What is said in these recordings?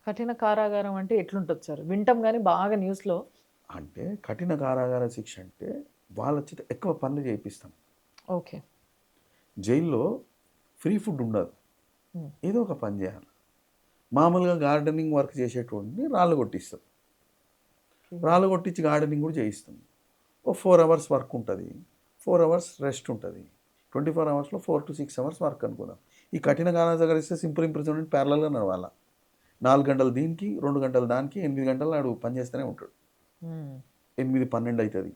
కఠిన కారాగారం అంటే ఎట్లుంటది సార్? వింటాం గానీ బాగా న్యూస్‌లో. అంటే కఠిన కారాగార శిక్ష అంటే వాళ్ళ చేత ఎక్కువ పనులు చేయిపిస్తాం. ఓకే. జైల్లో ఫ్రీ ఫుడ్ ఉండదు. హ్మ్. ఏదో ఒక పని చేయాలి. మామూలుగా గార్డెనింగ్ వర్క్ చేసేటోడిని రాళ్ళు కొట్టిస్తాం. ఓకే. రాళ్ళు కొట్టించి గార్డెనింగ్ కూడా చేయిస్తాం. ఓ 4 అవర్స్ వర్క్ ఉంటది. 4 అవర్స్ రెస్ట్ ఉంటది. 24 అవర్స్‌లో 4-6 అవర్స్ వర్క్ అనుకుందాం. ఈ కఠిన కారాగార ఇస్తే సింపుల్ ఇంప్రిజన్మెంట్ ప్యారలల్‌గా నడవాల. 4 గంటలు దీనికి, 2 గంటలు దానికి, 8 గంటలు ఆడు పని చేస్తూనే ఉంటాడు. హ్మ్. 8, 12 అయితది.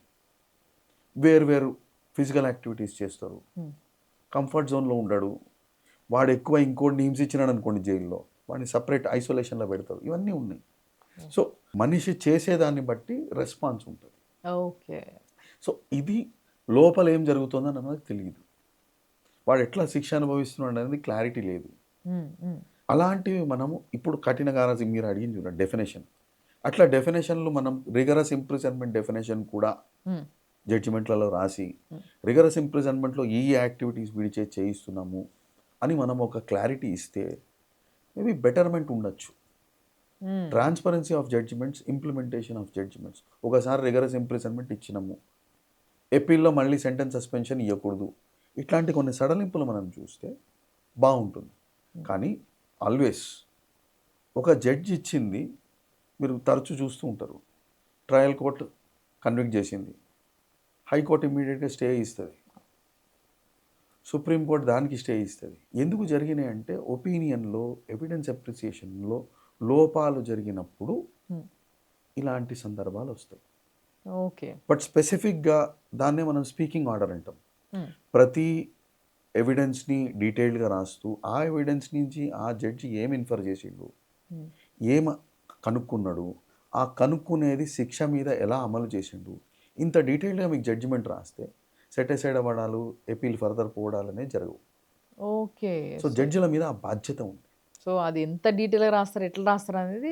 వేరు వేరు ఫిజికల్ యాక్టివిటీస్ చేస్తారు. హ్మ్. కంఫర్ట్ జోన్‌లో ఉండడు. వాడు ఎక్కువ ఇంకోడిని హింసించినాడు అనుకోండి జైల్లో, వాడిని సెపరేట్ ఐసోలేషన్‌లో పెడతారు. ఇవన్నీ ఉన్నాయి. సో, మనిషి చేసేదాన్ని బట్టి రెస్పాన్స్ ఉంటది. ఓకే. సో, ఇది లోపల ఏం జరుగుతుందని మనకు తెలీదు. వాడు ఎట్లా శిక్ష అనుభవిస్తున్నాడు అనేది క్లారిటీ లేదు. హ్మ్. హ్మ్. అలాంటివి మనము ఇప్పుడు కఠిన కారాగారం మీరు అడిగింది చూడండి డెఫినిషన్. అట్లా డెఫినిషన్‌లు మనం రిగరస్ ఇంప్రిజన్మెంట్ డెఫినిషన్ కూడా హ్మ్. జడ్జిమెంట్‌లలో రాసి, హ్మ్. రిగరస్ ఇంప్రిజన్మెంట్‌లో ఈ యాక్టివిటీస్ వీడి చేత చేయిస్తున్నాము అని మనం ఒక క్లారిటీ ఇస్తే మేబీ బెటర్‌మెంట్ ఉండొచ్చు. Hmm. Transparency of judgements, implementation of judgements. ఒకసారి రిగరస్ ఇంప్రిజన్మెంట్ ఇచ్చినాము. ఎపీల్‌లో మళ్ళీ సెంటెన్స్ సస్పెన్షన్ ఇయ్యకూడదు. ఇట్లాంటి కొన్ని సడలింపులు మనం చూస్తే బావుంటుంది. కానీ ఆల్వేస్ ఒక జడ్జ్ ఇచ్చింది మీరు తరచూ చూస్తూ ఉంటారు. ట్రయల్ కోర్ట్ కన్విక్ట్ చేసింది. హైకోర్ట్ ఇమ్మీడియేట్‌గా స్టే ఇస్తది. సుప్రీంకోర్టు దానికి స్టే ఇస్తది. ఎందుకు జరిగినాయంటే ఒపీనియన్‌లో, ఎవిడెన్స్ అప్రిసియేషన్‌లో లోపాలు జరిగినప్పుడు హ్మ్. ఇలాంటి సందర్భాలొస్తాయి. ఓకే. బట్ స్పెసిఫిక్‌గా దాన్నే మనం స్పీకింగ్ ఆర్డర్ అంటాం. హ్మ్. ప్రతి ఎవిడెన్స్‌ని డీటెయిల్డ్‌గా రాస్తూ, ఆ ఎవిడెన్స్ నుంచి ఆ జడ్జి ఏం ఇన్ఫర్ చేసిండు, హ్మ్. ఏం కనుక్కున్నాడు, ఆ కనుక్కునేది శిక్ష మీద ఎలా అమలు చేసిండు, ఇంత డీటెయిల్డ్‌గా మీకు జడ్జిమెంట్ రాస్తే సెట్ అసైడ్ అవ్వడాలు, ఎపీల్ ఫర్దర్ పోవడాలనేవి జరగవు. ఓకే. సో, జడ్జిల మీద ఆ బాధ్యత ఉంది. సో, అది ఎంత డీటెయిల్‌గా రాస్తారు, ఎట్లా రాస్తారనేది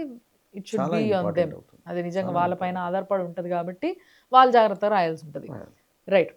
ఇట్ షుడ్ చాలా బి ఆన్ ఇంపార్టెంట్ దెమ్. అవుతుంది. అది నిజంగా చాలా వాళ్ళ పైన ఇంపార్టెంట్. ఆధారపడి ఉంటది గాబట్టి, వాళ్ళు జాగ్రత్తగా రాయాల్సుంటది. రాయాలి. రైట్.